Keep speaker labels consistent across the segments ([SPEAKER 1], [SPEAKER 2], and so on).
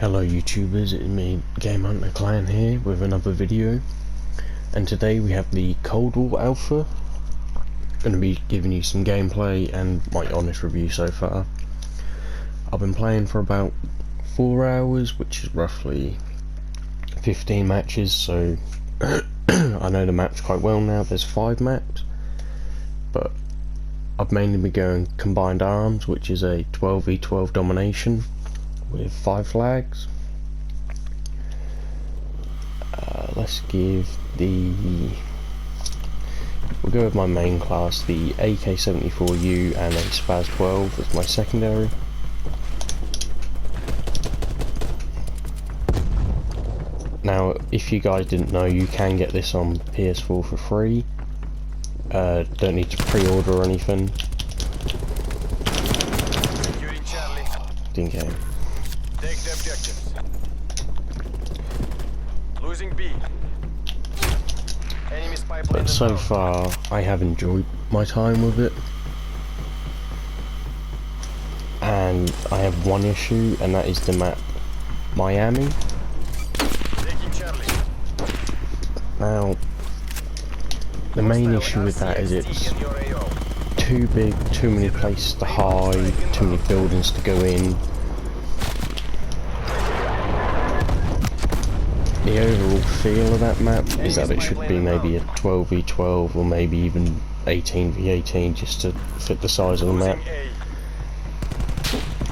[SPEAKER 1] Hello YouTubers, it's me, Game Hunter Clan here with another video, and today we have the Cold War Alpha. Going to be giving you some gameplay and my honest review so far. I've been playing for about 4 hours, which is roughly 15 matches, so I know the maps quite well now. There's 5 maps, but I've mainly been going Combined Arms, which is a 12v12 domination with 5 flags. Let's give we'll go with my main class, the AK-74U and a SPAS-12 as my secondary. Now, if you guys didn't know, you can get this on PS4 for free. Don't need to pre-order or anything. Didn't get it.
[SPEAKER 2] Take the objectives. Losing B. Enemy spy plane.
[SPEAKER 1] But so far, I have enjoyed my time with it. And I have one issue, and that is the map Miami.
[SPEAKER 2] Taking Charlie.
[SPEAKER 1] Now, the main issue with that is it's too big, too many places to hide, too many buildings to go in. The overall feel of that map is that it should be maybe a 12v12 or maybe even 18v18 just to fit the size of the map.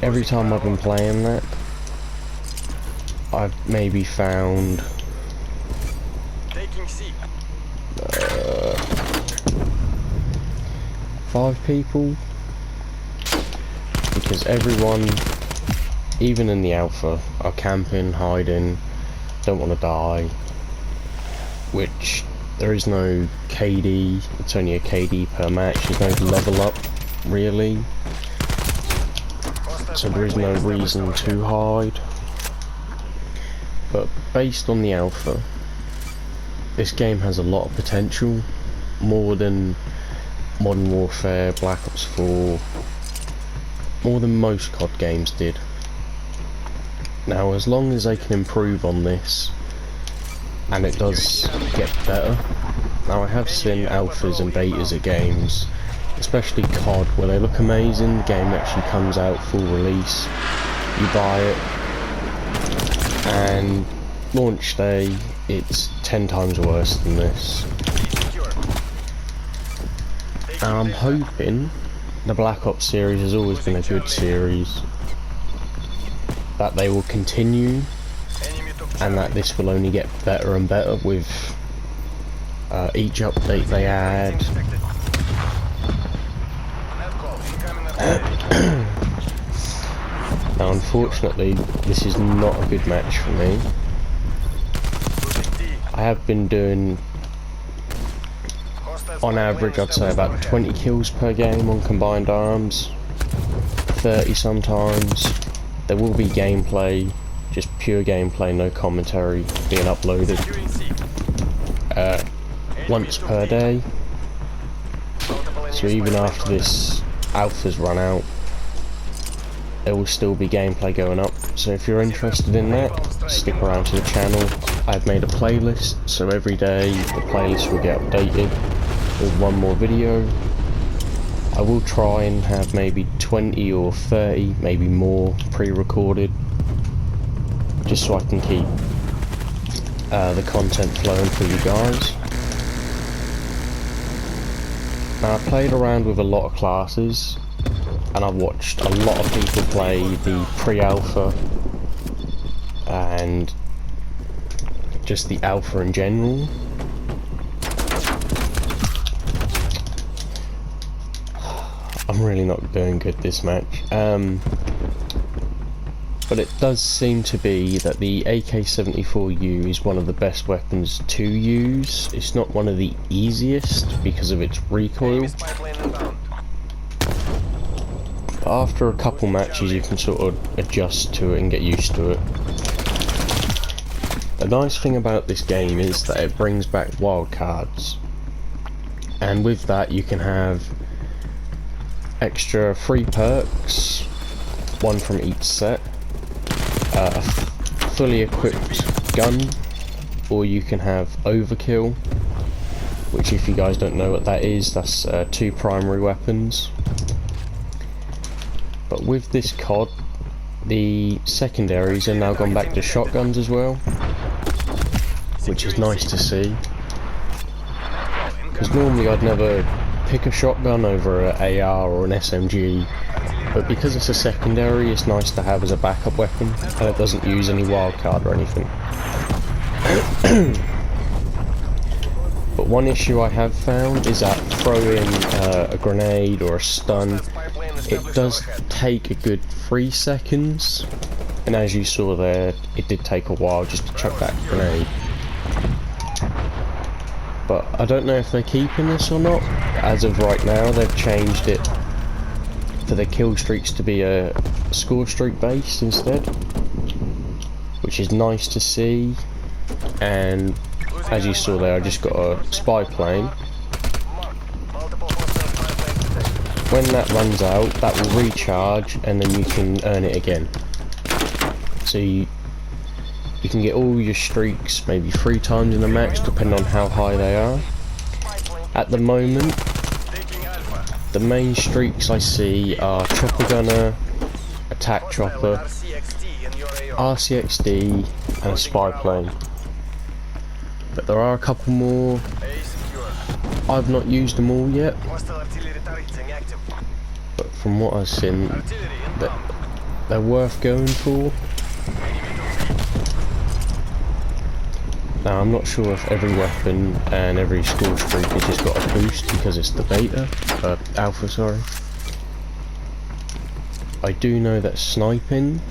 [SPEAKER 1] Every time I've been playing that, I've maybe found 5 people, because everyone, even in the alpha, are camping, hiding, don't want to die, which there is no KD, it's only a KD per match, there's no level up really, so there is no reason to hide. But based on the alpha, this game has a lot of potential, more than Modern Warfare, Black Ops 4, more than most COD games did. Now, as long as they can improve on this, and it does get better. Now, I have seen alphas and betas at games, especially COD, where they look amazing, the game actually comes out full release, you buy it, and launch day, it's 10 times worse than this. And I'm hoping, the Black Ops series has always been a good series, that they will continue, and that this will only get better and better with each update they add. Now, unfortunately, this is not a good match for me. I have been doing, on average, I'd say about 20 kills per game on Combined Arms, 30 sometimes. There will be gameplay, just pure gameplay, no commentary being uploaded once per day. So even after this alpha's run out, there will still be gameplay going up. So if you're interested in that, stick around to the channel. I've made a playlist, so every day the playlist will get updated with one more video. I will try and have maybe 20 or 30, maybe more, pre-recorded, just so I can keep the content flowing for you guys. Now, I've played around with a lot of classes, and I've watched a lot of people play the pre-alpha and just the alpha in general. I'm really not doing good this match, but it does seem to be that the AK-74U is one of the best weapons to use. It's not one of the easiest because of its recoil. But after a couple matches you can sort of adjust to it and get used to it. The nice thing about this game is that it brings back wildcards, and with that you can have extra free perks, one from each set, fully equipped gun, or you can have overkill, which, if you guys don't know what that is, that's 2 primary weapons. But with this COD, the secondaries are now gone back to shotguns as well, which is nice to see, because normally I'd never pick a shotgun over an AR or an SMG, but because it's a secondary, it's nice to have as a backup weapon, and it doesn't use any wildcard or anything. But one issue I have found is that throwing a grenade or a stun, it does take a good 3 seconds, and as you saw there, it did take a while just to chuck that grenade. But I don't know if they're keeping this or not. As of right now, they've changed it for the kill streaks to be a score streak based instead, which is nice to see. And as you saw there, I just got a spy plane. When that runs out, that will recharge, and then you can earn it again. So you can get all your streaks maybe 3 times in a match, depending on how high they are. At the moment, the main streaks I see are Chopper Gunner, Attack Chopper, RCXD, and a Spy Plane. But there are a couple more. I've not used them all yet, but from what I've seen, they're worth going for. Now, I'm not sure if every weapon and every score streak has just got a boost because it's the beta, alpha, sorry. I do know that sniping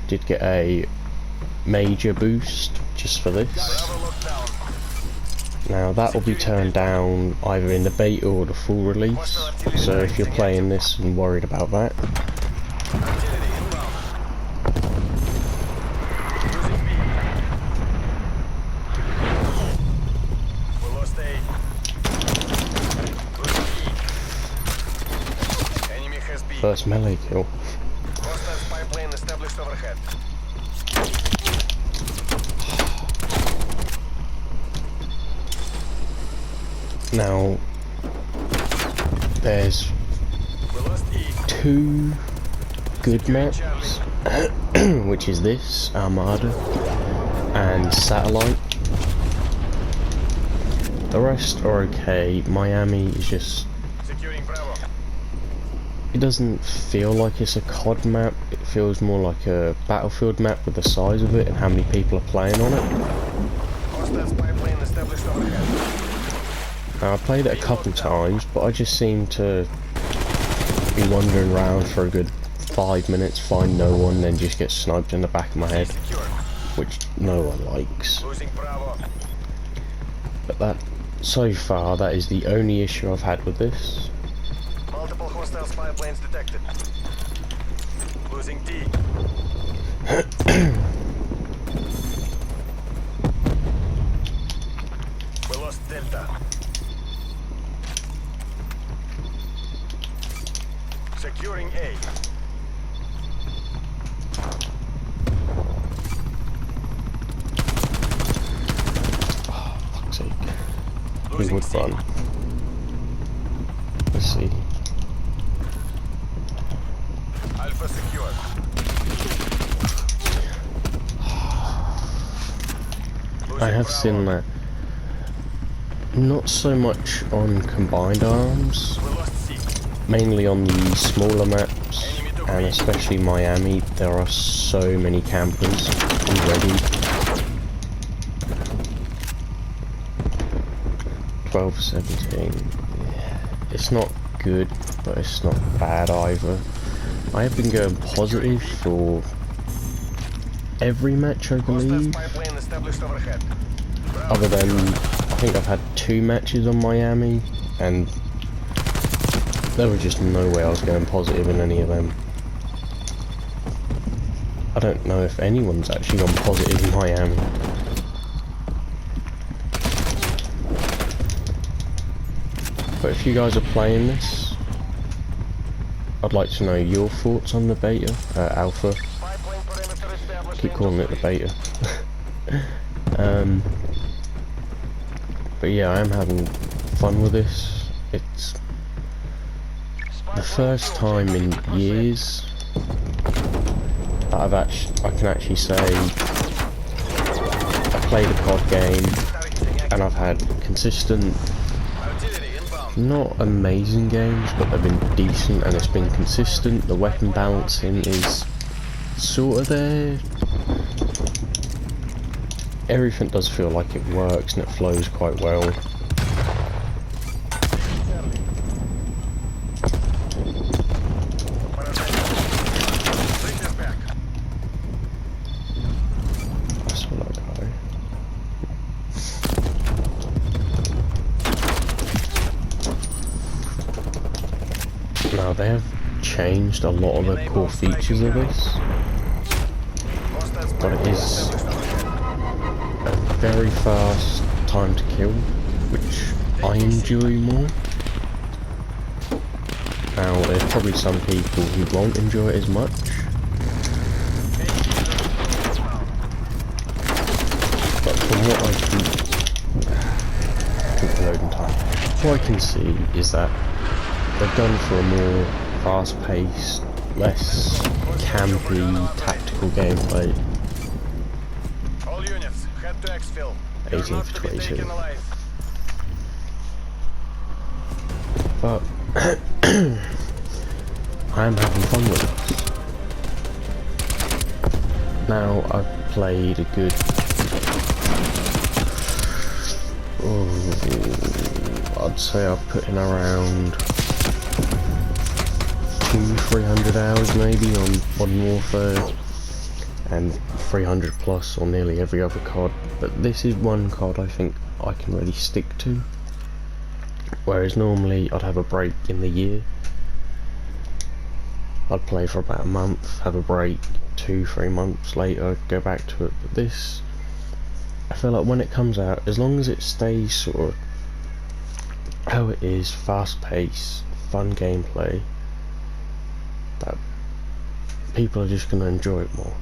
[SPEAKER 1] did get a major boost just for this. Now, that will be turned down either in the beta or the full release, so if you're playing this and worried about that. First melee kill. Now, there's 2 good maps, which is this, Armada, and Satellite. The rest are okay. Miami is just... it doesn't feel like it's a COD map, it feels more like a Battlefield map with the size of it and how many people are playing on it. Now, I played it a couple times, but I just seem to be wandering around for a good 5 minutes, find no one, then just get sniped in the back of my head, which no one likes. But that, so far, that is the only issue I've had with this.
[SPEAKER 2] Multiple hostile spy planes detected. Losing D. We lost Delta. Securing A.
[SPEAKER 1] Oh, fuck's sake. We would run. Let's see.
[SPEAKER 2] Alpha secured.
[SPEAKER 1] I have seen that. Not so much on combined arms, mainly on the smaller maps, and especially Miami. There are so many campers already. 12-17. It's not good, but it's not bad either. I have been going positive for every match, I believe. Other than, I think I've had 2 matches on Miami, and there was just no way I was going positive in any of them. I don't know if anyone's actually gone positive in Miami. But if you guys are playing this, I'd like to know your thoughts on the beta, alpha. keep calling it the beta. But yeah, I am having fun with this. It's the first time in years that I can actually say I played a COD game and I've had consistent, not amazing games, but they've been decent and it's been consistent. The weapon balancing is sort of there. Everything does feel like it works and it flows quite well. Now they have changed a lot of the core features of this, but it is a very fast time to kill, which I enjoy more. Now there's probably some people who won't enjoy it as much, but from what I can see is that they've gone for a more fast-paced, less campy, tactical gameplay.
[SPEAKER 2] All units, head to exfil.
[SPEAKER 1] 18 for 22. But I am having fun with it. Now I've played a good, I'd say I've put in around 200-300 hours maybe on Modern Warfare, and 300 plus on nearly every other COD, but this is one COD I think I can really stick to, whereas normally I'd have a break in the year. I'd play for about a month, have a break, 2-3 months later, go back to it, but this, I feel like when it comes out, as long as it stays sort of how it is, fast paced, fun gameplay, that people are just going to enjoy it more.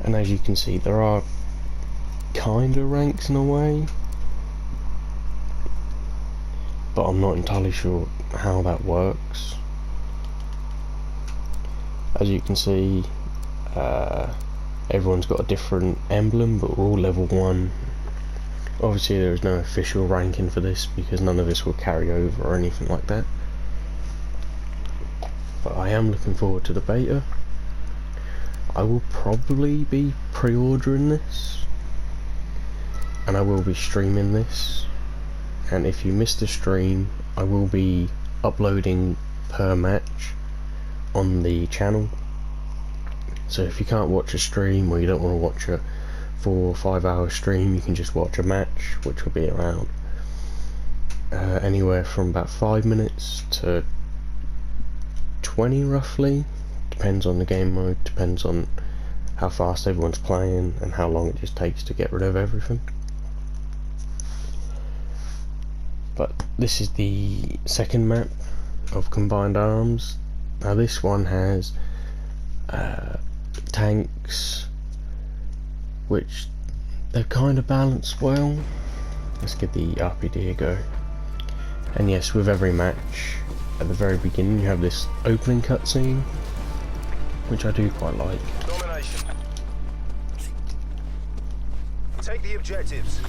[SPEAKER 1] And as you can see, there are kind of ranks in a way, but I'm not entirely sure how that works. As you can see, everyone's got a different emblem, but we're all level 1. Obviously there is no official ranking for this because none of this will carry over or anything like that, but I am looking forward to the beta. I will probably be pre-ordering this, and I will be streaming this, and if you missed the stream, I will be uploading per match on the channel. So if you can't watch a stream, or you don't want to watch a 4 or 5 hour stream, you can just watch a match, which will be around anywhere from about 5 minutes to 20 roughly. Depends on the game mode, depends on how fast everyone's playing and how long it just takes to get rid of everything. But this is the second map of Combined Arms. Now this one has tanks, which they're kind of balanced well. Let's give the RPD a go. And yes, with every match, at the very beginning you have this opening cutscene, which I do quite like.
[SPEAKER 2] Domination. Take the objectives.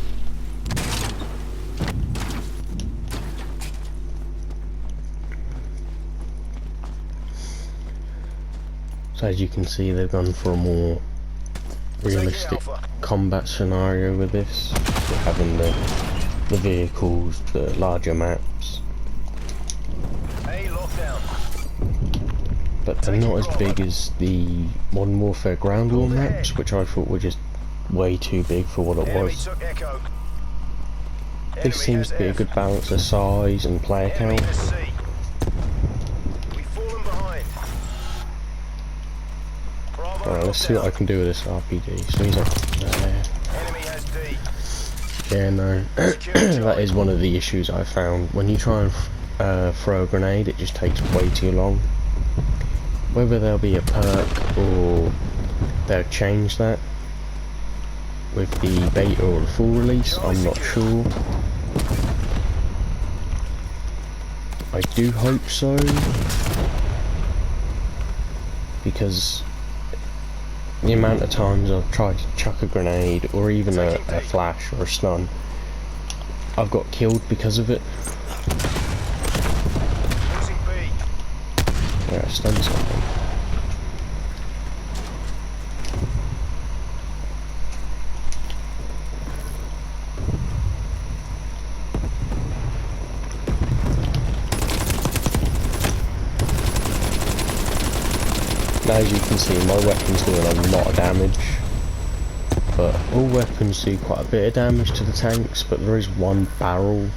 [SPEAKER 1] So as you can see, they've gone for a more realistic combat scenario with this. We're having the vehicles, the larger maps.
[SPEAKER 2] A lockdown.
[SPEAKER 1] But they're not as big as the Modern Warfare Ground War maps, which I thought were just way too big for what it was. This seems to be a good balance of size and player count. Alright, let's see what I can do with this RPD. So he's up there. Yeah, no. That is one of the issues I found. When you try and throw a grenade, it just takes way too long. Whether there'll be a perk or they'll change that with the beta or the full release, I'm not sure. I do hope so, because the amount of times I've tried to chuck a grenade or even a flash or a stun, I've got killed because of it. Yeah, I stunned something. Now, as you can see, my weapon's doing a lot of damage, but all weapons do quite a bit of damage to the tanks, but there is one barrel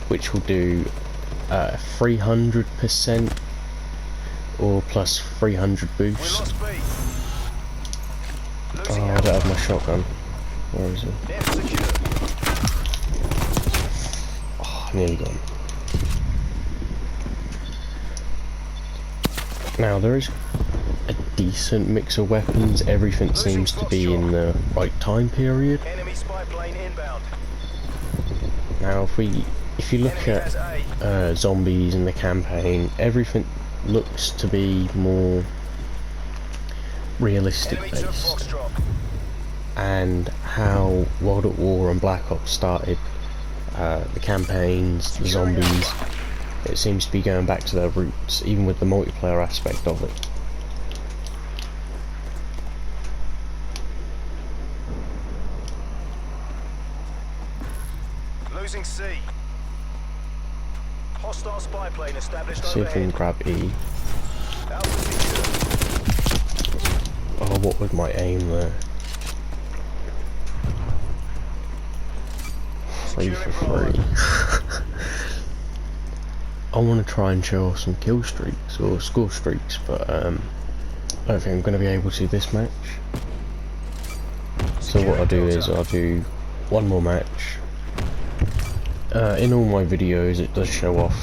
[SPEAKER 1] which will do 300% or plus 300 boost. Oh, I don't have my shotgun. Where is it? Oh, nearly gone. Now, there is a decent mix of weapons. Everything seems to be in the right time period. Now, if you look at zombies in the campaign, everything looks to be more realistic based, and how World at War and Black Ops started the campaigns, the zombies, it seems to be going back to their roots, even with the multiplayer aspect of it.
[SPEAKER 2] Losing C. Hostile spy plane established
[SPEAKER 1] See if we can grab E. Oh, what was my aim there? 3 for 3. I want to try and show off some kill streaks or score streaks, but I don't think I'm going to be able to this match. So what I'll do is I'll do one more match. In all my videos it does show off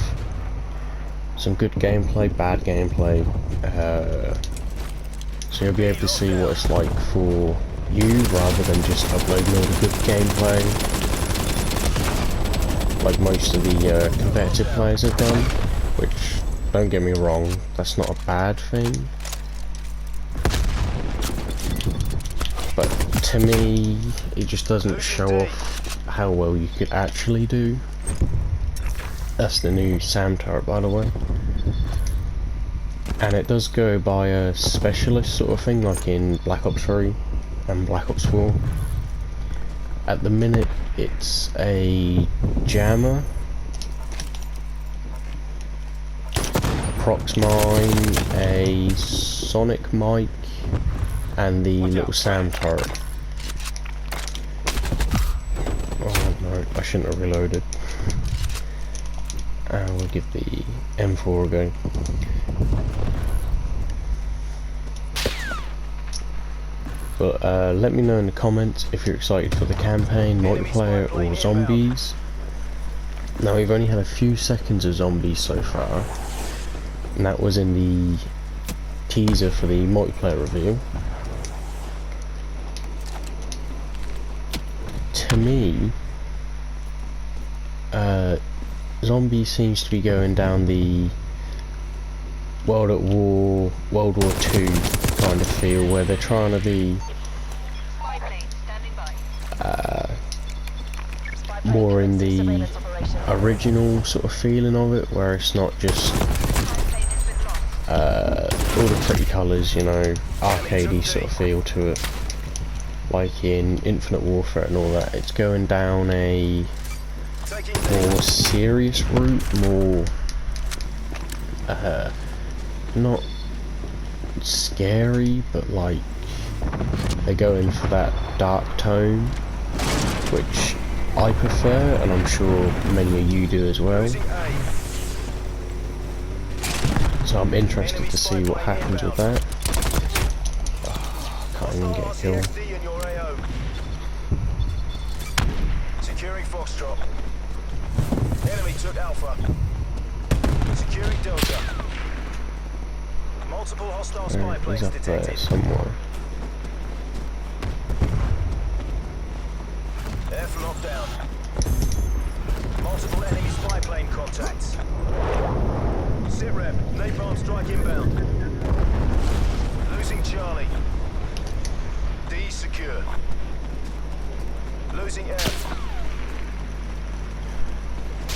[SPEAKER 1] some good gameplay, bad gameplay, so you'll be able to see what it's like for you rather than just uploading all the good gameplay like most of the competitive players have done, which, don't get me wrong, that's not a bad thing, but to me it just doesn't show off how well you could actually do. That's the new SAM turret, by the way, and it does go by a specialist sort of thing like in Black Ops 3 and Black Ops 4. At the minute it's a jammer, prox mine, a sonic mic, and the little SAM turret. Oh no, I shouldn't have reloaded. And we'll give the M4 a go. But let me know in the comments if you're excited for the campaign, multiplayer, or zombies. Now, we've only had a few seconds of zombies so far, and that was in the teaser for the multiplayer reveal. To me, zombie seems to be going down the World at War, World War II kind of feel, where they're trying to be more in the original sort of feeling of it, where it's not just all the pretty colours, you know, arcadey sort of feel to it, like in Infinite Warfare and all that. It's going down a more serious route, more not scary, but like they're going for that dark tone, which I prefer, and I'm sure many of you do as well. So I'm interested to see what happens with that. Oh, can't even get a kill.
[SPEAKER 2] Securing Foxtrot. Enemy took Alpha. Securing Delta. Multiple hostile spy
[SPEAKER 1] He's
[SPEAKER 2] planes
[SPEAKER 1] up there
[SPEAKER 2] detected.
[SPEAKER 1] somewhere.
[SPEAKER 2] F locked down. Multiple enemy spy plane contacts. Sit rep. Napalm strike inbound. Losing Charlie. D secure. Losing F.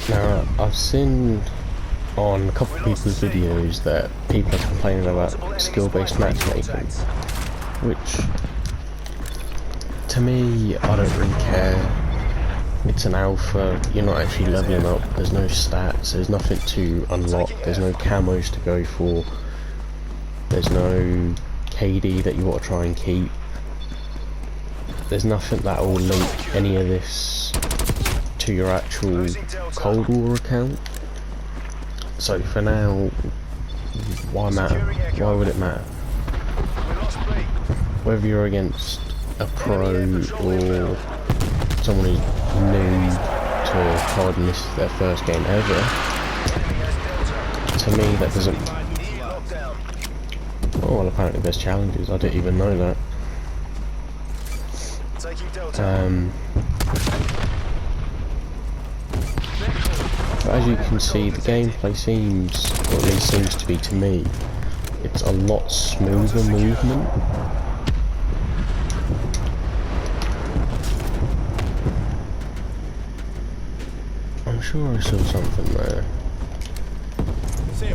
[SPEAKER 1] Now, I've seen on a couple of people's videos that people are complaining about skill-based matchmaking, which, to me, I don't really care. It's an alpha, you're not actually leveling up, there's no stats, there's nothing to unlock, there's no camos to go for, there's no KD that you want to try and keep. There's nothing that will link any of this to your actual Cold War account. So for now, why matter? Why would it matter? Whether you're against a pro or someone who's new to COD and this is their first game ever, to me that doesn't... Oh well, apparently there's challenges, I didn't even know that. But as you can see, the gameplay seems, or at least seems to be to me, it's a lot smoother movement. I'm sure I saw something there.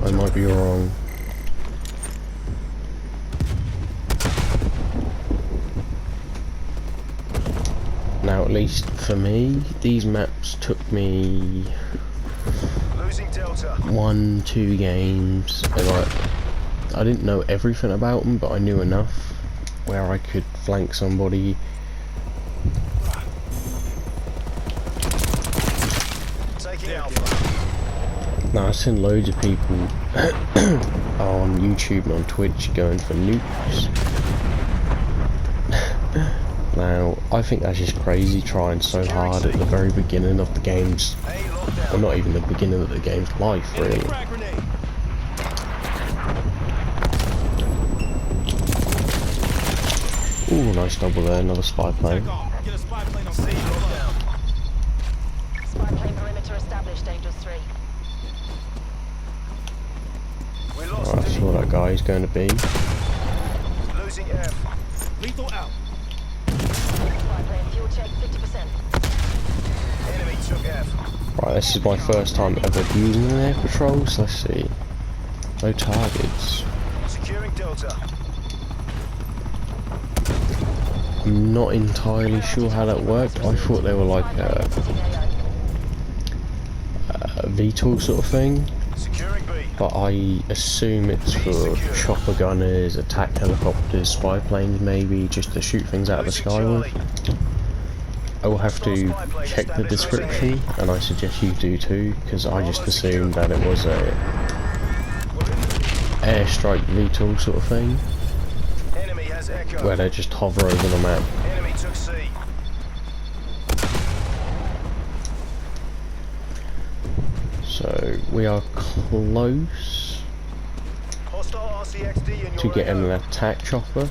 [SPEAKER 1] I might be wrong. Now, at least for me, these maps took me 1-2 games, and I didn't know everything about them, but I knew enough where I could flank somebody. Now, I've seen loads of people on YouTube and on Twitch going for nukes. Now, I think that's just crazy, trying so hard at the very beginning of the game's, well, not even the beginning of the game's life, really. Ooh, nice double there, another spy plane.
[SPEAKER 3] Spy plane perimeter established, Angels 3.
[SPEAKER 1] Alright, that's where that guy is going to be.
[SPEAKER 2] Losing F.
[SPEAKER 3] Lethal out. Spy plane fuel check 50%.
[SPEAKER 2] Enemy took F.
[SPEAKER 1] Right, this is my first time ever using an air patrol, so let's see. No targets.
[SPEAKER 2] Securing Delta.
[SPEAKER 1] I'm not entirely sure how that worked. I thought they were like a VTOL sort of thing,
[SPEAKER 2] Securing B.
[SPEAKER 1] but I assume it's for chopper gunners, attack helicopters, spy planes maybe, just to shoot things out of the sky with. I will have to check the description, and I suggest you do too, because I just assumed that it was a airstrike VTOL sort of thing,
[SPEAKER 2] Enemy has Echo.
[SPEAKER 1] where they just hover over the map.
[SPEAKER 2] Enemy took C.
[SPEAKER 1] So we are close
[SPEAKER 2] Hostile RCXD in your
[SPEAKER 1] to getting an
[SPEAKER 2] radar.
[SPEAKER 1] attack chopper.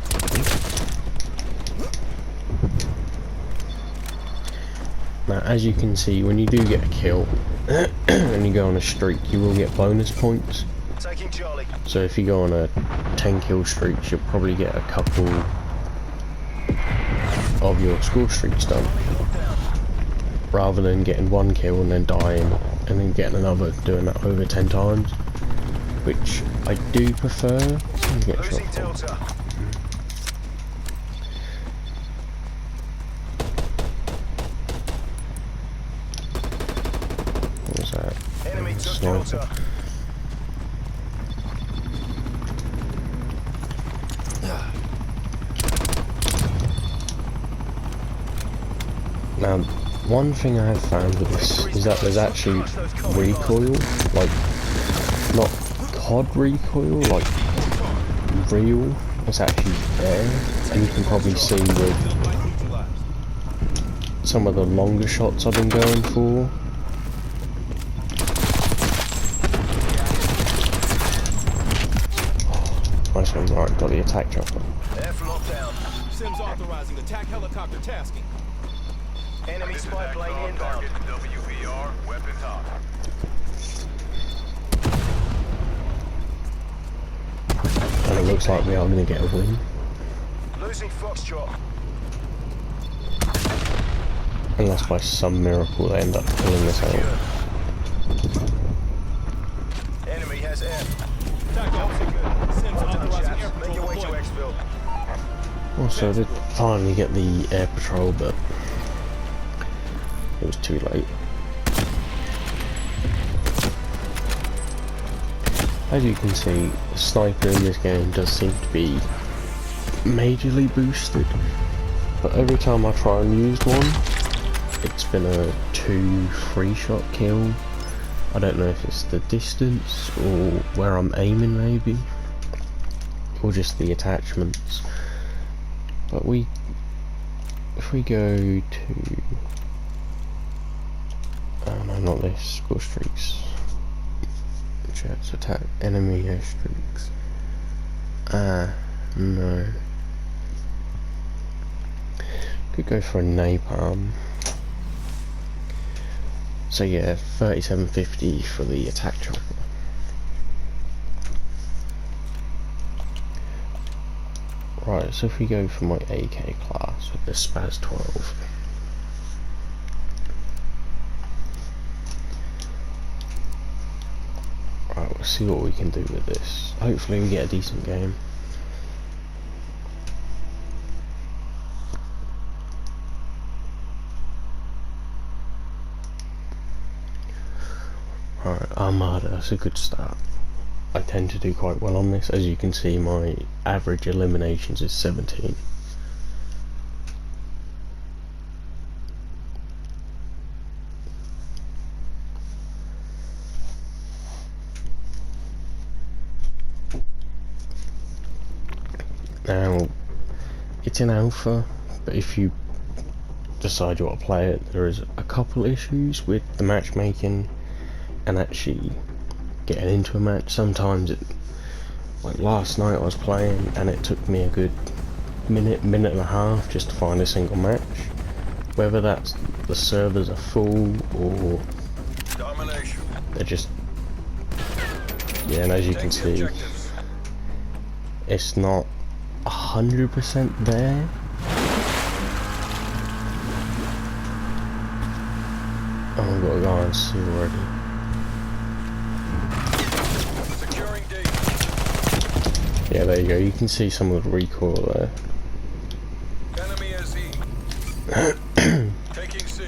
[SPEAKER 1] Now, as you can see, when you do get a kill and you go on a streak, you will get bonus points.
[SPEAKER 2] Taking Charlie.
[SPEAKER 1] So if you go on a 10 kill streak, you'll probably get a couple of your score streaks done, rather than getting one kill and then dying and then getting another, doing that over 10 times, which I do prefer. Get
[SPEAKER 2] Losing
[SPEAKER 1] shot.
[SPEAKER 2] Delta.
[SPEAKER 1] What was that?
[SPEAKER 2] Enemy took
[SPEAKER 1] Sniper.
[SPEAKER 2] Delta.
[SPEAKER 1] Now, one thing I have found with this is that there's actually recoil, like, not COD recoil, like, real, it's actually there, and you can probably see with some of the longer shots I've been going for. Right, got the attack chopper.
[SPEAKER 2] F lockdown.
[SPEAKER 4] Sims authorizing attack helicopter tasking.
[SPEAKER 2] Enemy spy plane inbound.
[SPEAKER 5] WVR, weapons hot.
[SPEAKER 1] And it looks like we are going to get a win.
[SPEAKER 2] Losing Foxtrot.
[SPEAKER 1] Unless by some miracle they end up pulling this out.
[SPEAKER 2] Enemy has F.
[SPEAKER 4] Attack Alpha good. Sims
[SPEAKER 2] Well done,
[SPEAKER 4] authorizing air
[SPEAKER 2] chaps. Make
[SPEAKER 4] patrol
[SPEAKER 2] your way to
[SPEAKER 4] deployment.
[SPEAKER 2] Exfil.
[SPEAKER 1] Also, I did finally get the air patrol, but it was too late. As you can see, the sniper in this game does seem to be majorly boosted, but every time I try and use one, it's been a 2-3 shot kill. I don't know if it's the distance or where I'm aiming maybe, or just the attachments. But if we go to, no, not this, score streaks. Jets attack enemy airstreaks. No. Could go for a napalm. So yeah, 3750 for the attack chopper. Right, so if we go for my AK class with the Spaz 12. Right, we'll see what we can do with this. Hopefully we get a decent game. Alright, Armada, that's a good start. I tend to do quite well on this. As you can see, my average eliminations is 17. Now, it's in alpha, but if you decide you want to play it, there is a couple issues with the matchmaking and actually getting into a match. Sometimes like last night I was playing and it took me a good minute and a half just to find a single match. Whether that's the servers are full or
[SPEAKER 2] Domination.
[SPEAKER 1] they're just, yeah, and as you can see, it's not 100% there. Oh, we've got a guy on C already.
[SPEAKER 2] Securing D.
[SPEAKER 1] Yeah, there you go. You can see some of the recoil there.
[SPEAKER 2] Enemy is E. Taking C.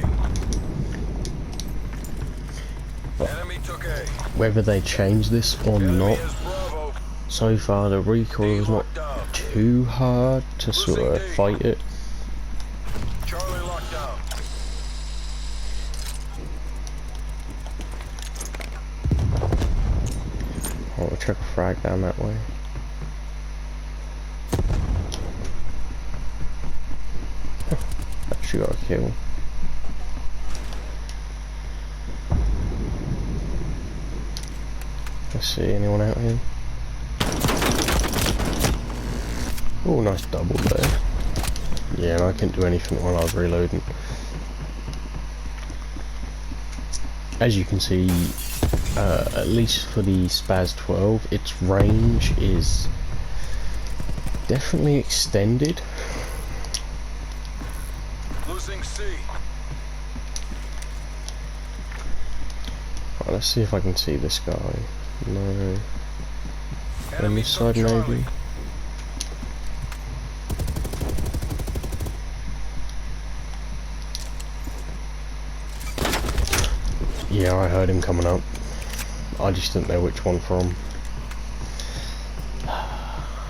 [SPEAKER 2] Enemy took A.
[SPEAKER 1] Whether they change this or
[SPEAKER 2] Enemy
[SPEAKER 1] not,
[SPEAKER 2] is Bravo.
[SPEAKER 1] so far the recoil is not
[SPEAKER 2] Lockdown.
[SPEAKER 1] too hard to sort of fight it.
[SPEAKER 2] Charlie locked down.
[SPEAKER 1] Oh, we'll check a frag down that way. Actually got a kill. Let's see, anyone out here? Oh, nice double there. Yeah, and I couldn't do anything while I was reloading. As you can see, at least for the Spaz 12, its range is definitely extended.
[SPEAKER 2] Losing C.
[SPEAKER 1] Right, let's see if I can see this guy. No. On
[SPEAKER 2] Enemy
[SPEAKER 1] this
[SPEAKER 2] took
[SPEAKER 1] side
[SPEAKER 2] Charlie.
[SPEAKER 1] maybe. Yeah, I heard him coming up. I just didn't know which one from.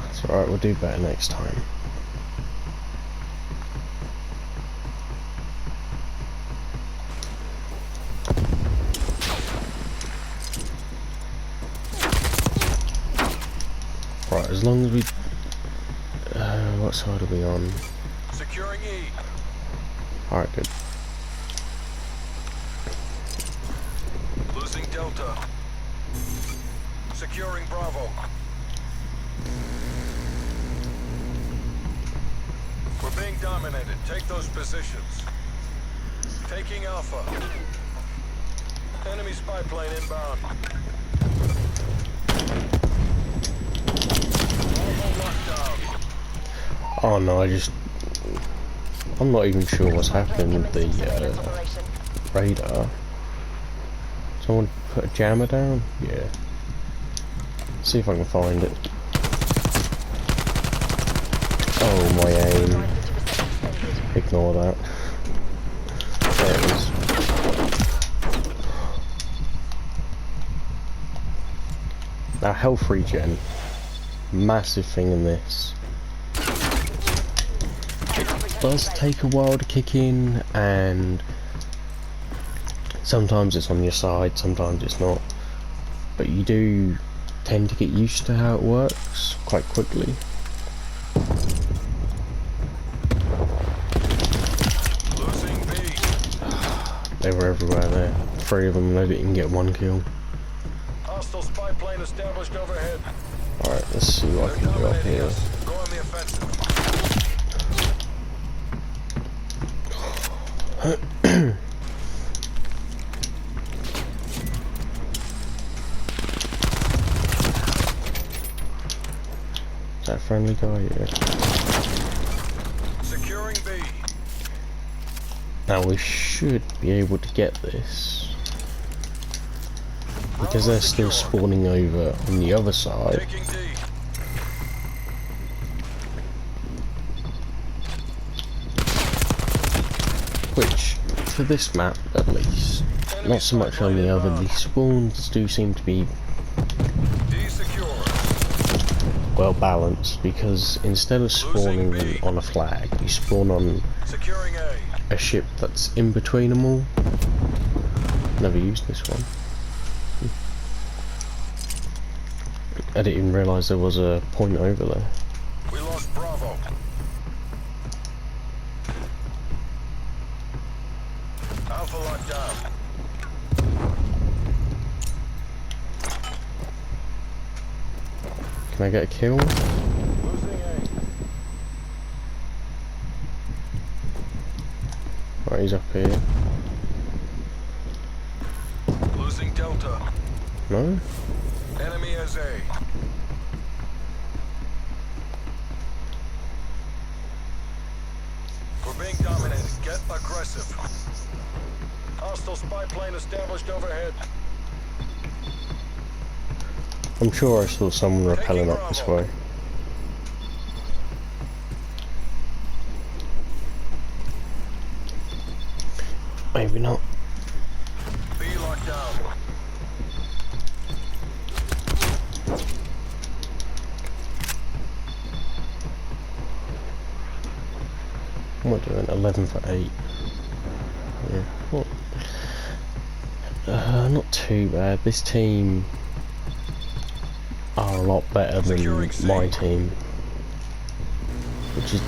[SPEAKER 1] It's alright, we'll do better next time. Right, as long as we... what side are we on?
[SPEAKER 2] Securing E.
[SPEAKER 1] Alright, good.
[SPEAKER 2] Losing Delta. Securing Bravo.
[SPEAKER 5] dominated. Take those positions. Taking Alpha. Enemy spy plane inbound. Bravo locked down.
[SPEAKER 1] Oh no, I'm not even sure what's happening with the
[SPEAKER 3] Surveillance operation.
[SPEAKER 1] radar. Someone put a jammer down? Yeah. See if I can find it. Oh, my aim.
[SPEAKER 3] 50% extended.
[SPEAKER 1] Ignore that. There it is. Now, health regen. Massive thing in this. It does take a while to kick in, and sometimes it's on your side, sometimes it's not. But you do tend to get used to how it works quite quickly.
[SPEAKER 5] Losing B.
[SPEAKER 1] They were everywhere there. 3 of them, they didn't even get 1 kill.
[SPEAKER 5] Hostile spy plane established overhead.
[SPEAKER 1] Alright, let's see what I
[SPEAKER 5] They're
[SPEAKER 1] can do up
[SPEAKER 5] dominating
[SPEAKER 1] here.
[SPEAKER 5] us. Go on the offensive.
[SPEAKER 1] Is that a friendly guy? Yeah.
[SPEAKER 5] Securing B.
[SPEAKER 1] Now we should be able to get this. Because they're still spawning over on the other side.
[SPEAKER 5] Taking D.
[SPEAKER 1] Which, for this map at least, not so much on the other, the spawns do seem to be
[SPEAKER 5] D secure.
[SPEAKER 1] well balanced, because instead of spawning on a flag, you spawn on
[SPEAKER 5] Securing A.
[SPEAKER 1] a ship that's in between them all. Never used this one. I didn't even realise there was a point over there.
[SPEAKER 5] We lost Bravo. Alpha locked down.
[SPEAKER 1] Can I get a kill?
[SPEAKER 5] Losing A.
[SPEAKER 1] Right, he's up here.
[SPEAKER 5] Losing Delta.
[SPEAKER 1] No?
[SPEAKER 5] Enemy has A. We're being dominated. Get aggressive. Hostile spy plane established overhead.
[SPEAKER 1] I'm sure I saw someone rappelling up this way. Maybe not.
[SPEAKER 5] B locked down.
[SPEAKER 1] What am I doing? 11 for 8. Yeah. What? Not too bad. This team are a lot better than
[SPEAKER 5] Securing C.
[SPEAKER 1] my team, which is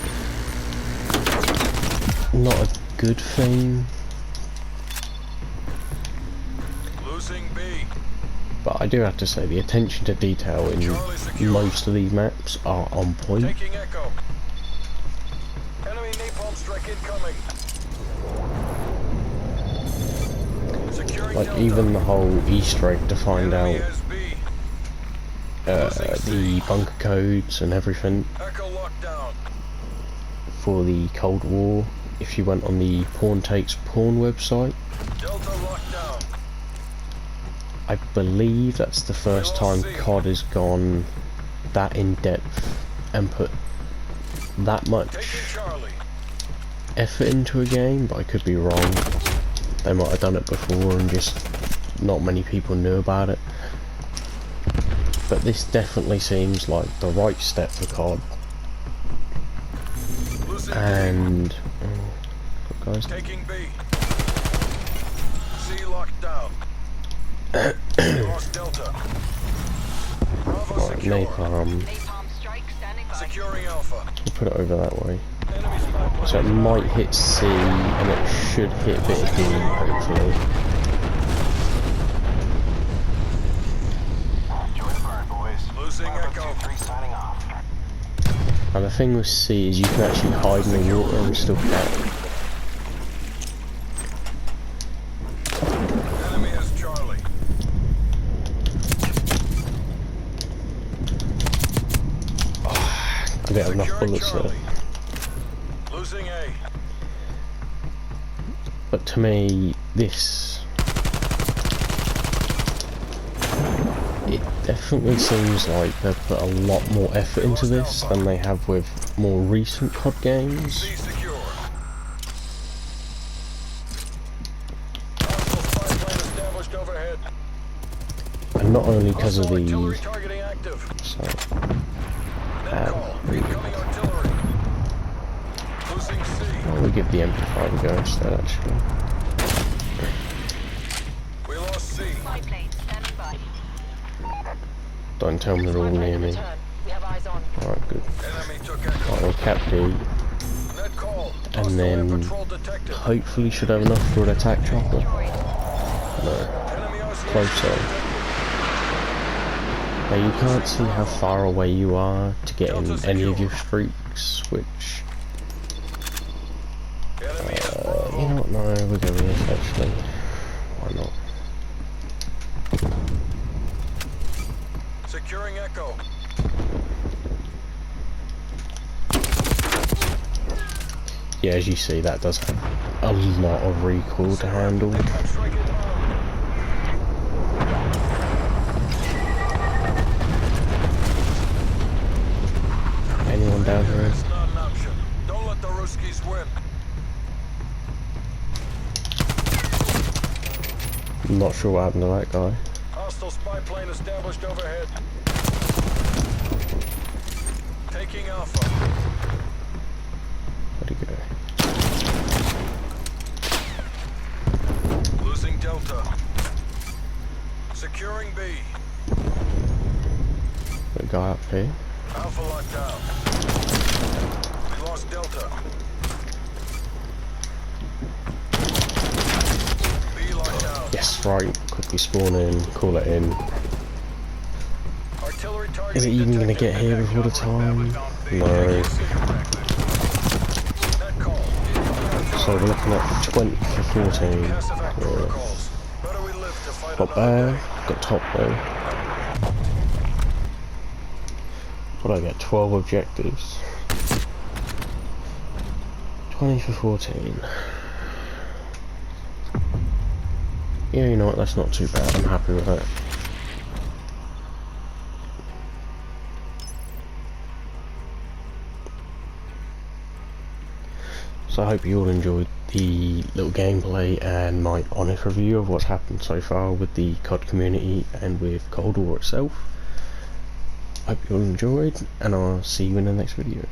[SPEAKER 1] not a good thing.
[SPEAKER 5] Losing B.
[SPEAKER 1] But I do have to say the attention to detail in
[SPEAKER 5] Charlie secure.
[SPEAKER 1] most of these maps are on point.
[SPEAKER 5] Taking Echo. Enemy napalm strike incoming. Securing
[SPEAKER 1] Like
[SPEAKER 5] Delta.
[SPEAKER 1] even the whole Easter egg to find
[SPEAKER 5] Enemy
[SPEAKER 1] out
[SPEAKER 5] has B.
[SPEAKER 1] the bunker codes and everything
[SPEAKER 5] Echo locked down.
[SPEAKER 1] for the Cold War. If you went on the Porn Takes Porn website,
[SPEAKER 5] Delta locked down.
[SPEAKER 1] I believe that's the first time COD has gone that in depth and put that much
[SPEAKER 5] Taking Charlie.
[SPEAKER 1] effort into a game, but I could be wrong. They might have done it before and just not many people knew about it. But this definitely seems like the right step for COD.
[SPEAKER 5] Losing
[SPEAKER 1] And oh, guys,
[SPEAKER 5] Taking B. C locked down. We lost Delta. Bravo
[SPEAKER 1] right,
[SPEAKER 5] secure.
[SPEAKER 1] napalm.
[SPEAKER 3] Napalm strike standing by.
[SPEAKER 5] Securing Alpha.
[SPEAKER 1] We'll put it over that way.
[SPEAKER 5] Enemy spy plane.
[SPEAKER 1] So it might hit C and it should hit bit of D, hopefully.
[SPEAKER 5] Losing Echo.
[SPEAKER 1] Now the thing with C is you can actually hide in the water and still catch.
[SPEAKER 5] Enemy has Charlie.
[SPEAKER 1] I get enough
[SPEAKER 5] Securing
[SPEAKER 1] bullets there.
[SPEAKER 5] Charlie. Losing A.
[SPEAKER 1] But to me, this... it definitely seems like they've put a lot more effort into this than they have with more recent COD games.
[SPEAKER 5] C secure. Hostile spy plane established overhead.
[SPEAKER 1] And not only because of
[SPEAKER 5] Artillery
[SPEAKER 1] the...
[SPEAKER 5] targeting active.
[SPEAKER 1] So,
[SPEAKER 5] Net call. Incoming artillery. Losing C.
[SPEAKER 1] we'll give the MP5 a go instead actually.
[SPEAKER 5] We lost C.
[SPEAKER 3] Spy plane standing by.
[SPEAKER 1] Don't tell me they're all
[SPEAKER 3] Spy
[SPEAKER 1] near
[SPEAKER 3] plane
[SPEAKER 1] me.
[SPEAKER 3] return. We have eyes on.
[SPEAKER 1] Alright, good.
[SPEAKER 5] Enemy took Echo.
[SPEAKER 1] Right, we'll cap D.
[SPEAKER 5] Net call.
[SPEAKER 1] And
[SPEAKER 5] Hostile air
[SPEAKER 1] then
[SPEAKER 5] patrol detected.
[SPEAKER 1] hopefully should have enough for an attack chopper.
[SPEAKER 3] Destroyed.
[SPEAKER 1] No,
[SPEAKER 5] Enemy RCXD
[SPEAKER 1] close though. Now you can't see how far away you are to get in any of your streaks, which...
[SPEAKER 5] Enemy is
[SPEAKER 1] you
[SPEAKER 5] Bravo.
[SPEAKER 1] know what, no, we'll go with this actually. Why not?
[SPEAKER 5] Securing Echo.
[SPEAKER 1] Yeah, as you see, that does have a lot of recoil to handle.
[SPEAKER 5] Aircraft strike inbound.
[SPEAKER 1] Anyone down here?
[SPEAKER 5] It's not an option. Don't let the Ruskies win.
[SPEAKER 1] I'm not sure what happened to that guy.
[SPEAKER 5] Hostile spy plane established overhead. Taking Alpha.
[SPEAKER 1] Where'd he go?
[SPEAKER 5] Losing Delta. Securing B.
[SPEAKER 1] The guy up here.
[SPEAKER 5] Alpha locked down. We lost Delta. B locked down.
[SPEAKER 1] Yes, right. Quickly spawn in, call it in.
[SPEAKER 5] Artillery target.
[SPEAKER 1] Is it even going to get here before the time? No.
[SPEAKER 5] Net call.
[SPEAKER 1] So we're looking at 20 for 14.
[SPEAKER 5] Passive act
[SPEAKER 1] Yeah.
[SPEAKER 5] protocols. Better we live to fight
[SPEAKER 1] Not
[SPEAKER 5] another
[SPEAKER 1] bad.
[SPEAKER 5] day.
[SPEAKER 1] Got top though. What did I get? 12 objectives. 20 for 14. Yeah, you know what? That's not too bad. I'm happy with that. So I hope you all enjoyed the little gameplay and my honest review of what's happened so far with the COD community and with Cold War itself. Hope you all enjoyed, and I'll see you in the next video.